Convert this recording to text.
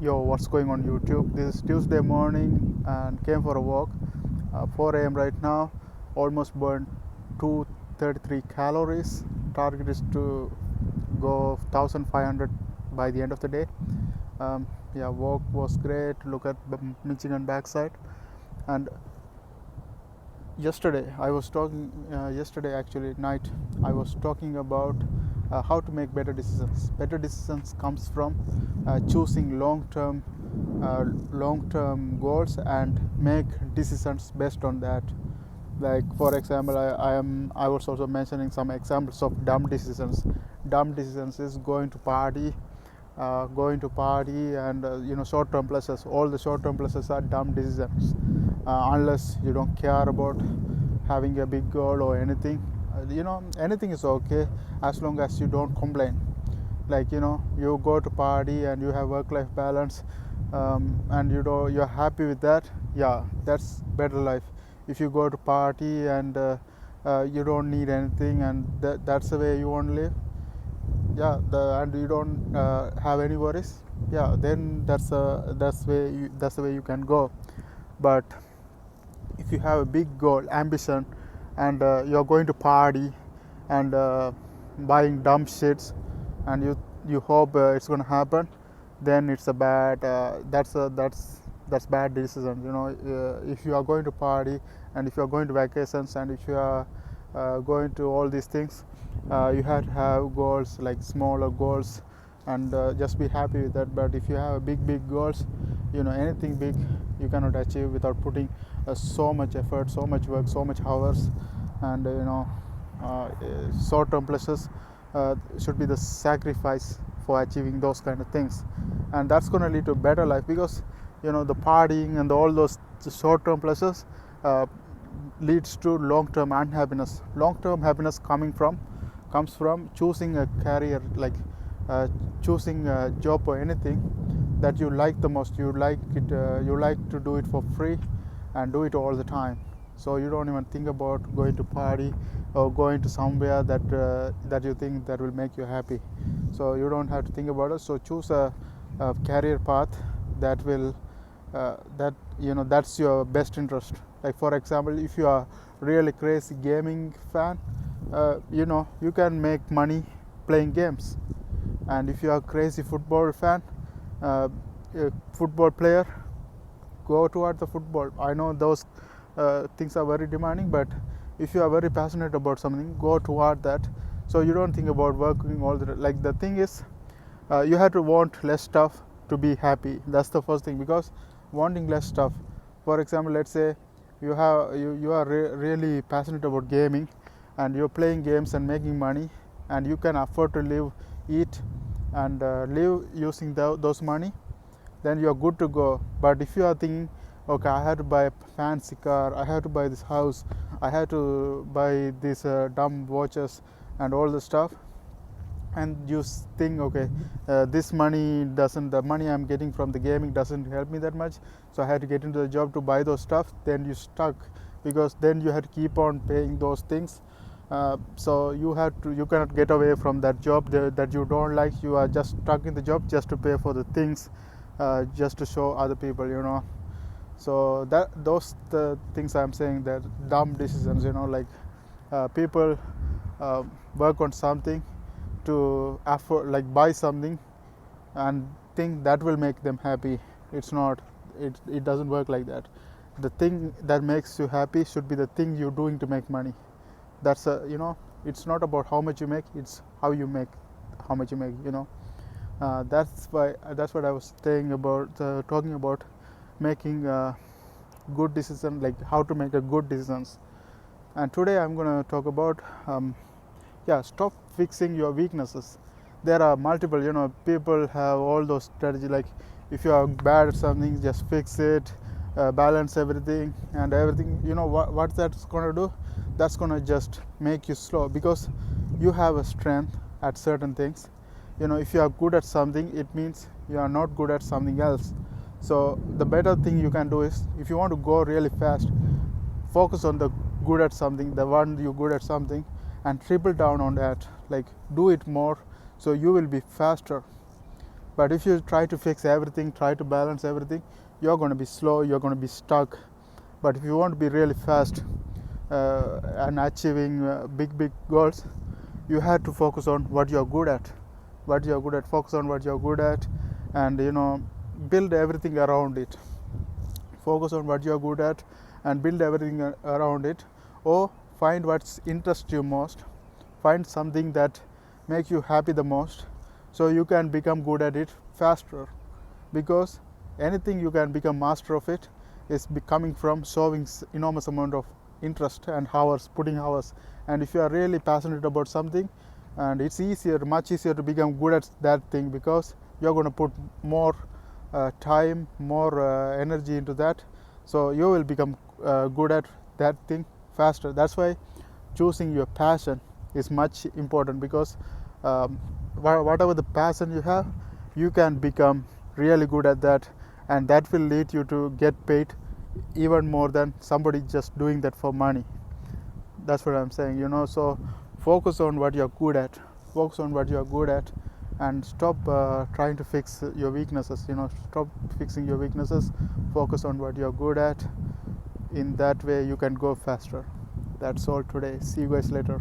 Yo, what's going on YouTube? This is Tuesday morning and came for a walk. 4 a.m. right now. Almost burned 233 calories. Target is to go 1500 by the end of the day. Yeah, walk was great. Look at Michigan backside. And yesterday actually night, I was talking about how to make better decisions. Better decisions comes from choosing long-term goals and make decisions based on that. Like for example, I was also mentioning some examples of dumb decisions. Dumb decisions is going to party and short-term pleasures. All the short-term pleasures are dumb decisions, unless you don't care about having a big goal or anything. Anything is okay as long as you don't complain. Like you go to party and you have work-life balance, and you're happy with that. Yeah, that's better life. If you go to party and you don't need anything and that's the way you want to live, yeah, and you don't have any worries, yeah, then that's the way you can go. But if you have a big goal, ambition, and you're going to party and buying dumb shits, and you hope it's going to happen, then it's a bad that's bad decision. If you are going to party and if you are going to vacations and if you are going to all these things, you have to have goals, like smaller goals, and just be happy with that. But if you have big goals, anything big you cannot achieve without putting so much effort, so much work, so much hours. And short-term pleasures should be the sacrifice for achieving those kind of things, and that's going to lead to a better life. Because the partying and all those short-term pleasures leads to long-term unhappiness. Long-term happiness comes from choosing a career, like choosing a job or anything that you like the most. You like it. You like to do it for free and do it all the time. So you don't even think about going to party or going to somewhere that you think that will make you happy. So you don't have to think about it. So choose a career path that will that's your best interest. Like for example, if you are really crazy gaming fan, you can make money playing games. And if you are a crazy football fan, a football player, go toward the football. I know those things are very demanding, but if you are very passionate about something, go toward that. So you don't think about working all the like. The thing is, you have to want less stuff to be happy. That's the first thing. Because wanting less stuff, for example, let's say you are really passionate about gaming and you're playing games and making money, and you can afford to eat and live using those money, then you're good to go. But if you are thinking, okay, I have to buy a fancy car, I have to buy this house, I have to buy these dumb watches and all the stuff, and you think, okay, the money I'm getting from the gaming doesn't help me that much, so I had to get into the job to buy those stuff, then you stuck. Because then you have to keep on paying those things. So you cannot get away from that job that you don't like. You are just stuck in the job just to pay for the things, just to show other people. So those the things I'm saying, that dumb decisions. Like people work on something to afford, like buy something and think that will make them happy. It's not. It doesn't work like that. The thing that makes you happy should be the thing you're doing to make money. That's it's not about how much you make, it's how you make how much you make. That's what I was saying about talking about making good decision, like how to make a good decisions. And today I'm going to talk about stop fixing your weaknesses. There are multiple, people have all those strategies, like if you are bad at something, just fix it, balance everything and everything. What that's going to do? That's going to just make you slow, because you have a strength at certain things. If you are good at something, it means you are not good at something else. So the better thing you can do is, if you want to go really fast, focus on the good at something, the one you're good at something, and triple down on that. Like do it more, so you will be faster. But if you try to fix everything, try to balance everything, you're going to be slow, you're going to be stuck. But if you want to be really fast and achieving big goals, you have to focus on what you're good at. Focus on what you're good at, and build everything around it. Focus on what you're good at and build everything around it. Or find what interests you most. Find something that makes you happy the most, so you can become good at it faster. Because anything you can become master of it is coming from solving enormous amount of interest and hours, putting hours. And if you are really passionate about something, and it's much easier to become good at that thing, because you're going to put more time, more energy into that, so you will become good at that thing faster. That's why choosing your passion is much important, because whatever the passion you have, you can become really good at that, and that will lead you to get paid even more than somebody just doing that for money. That's what I'm saying. So focus on what you're good at. And stop trying to fix your weaknesses. Stop fixing your weaknesses. Focus on what you're good at. In that way you can go faster. That's all today. See you guys later.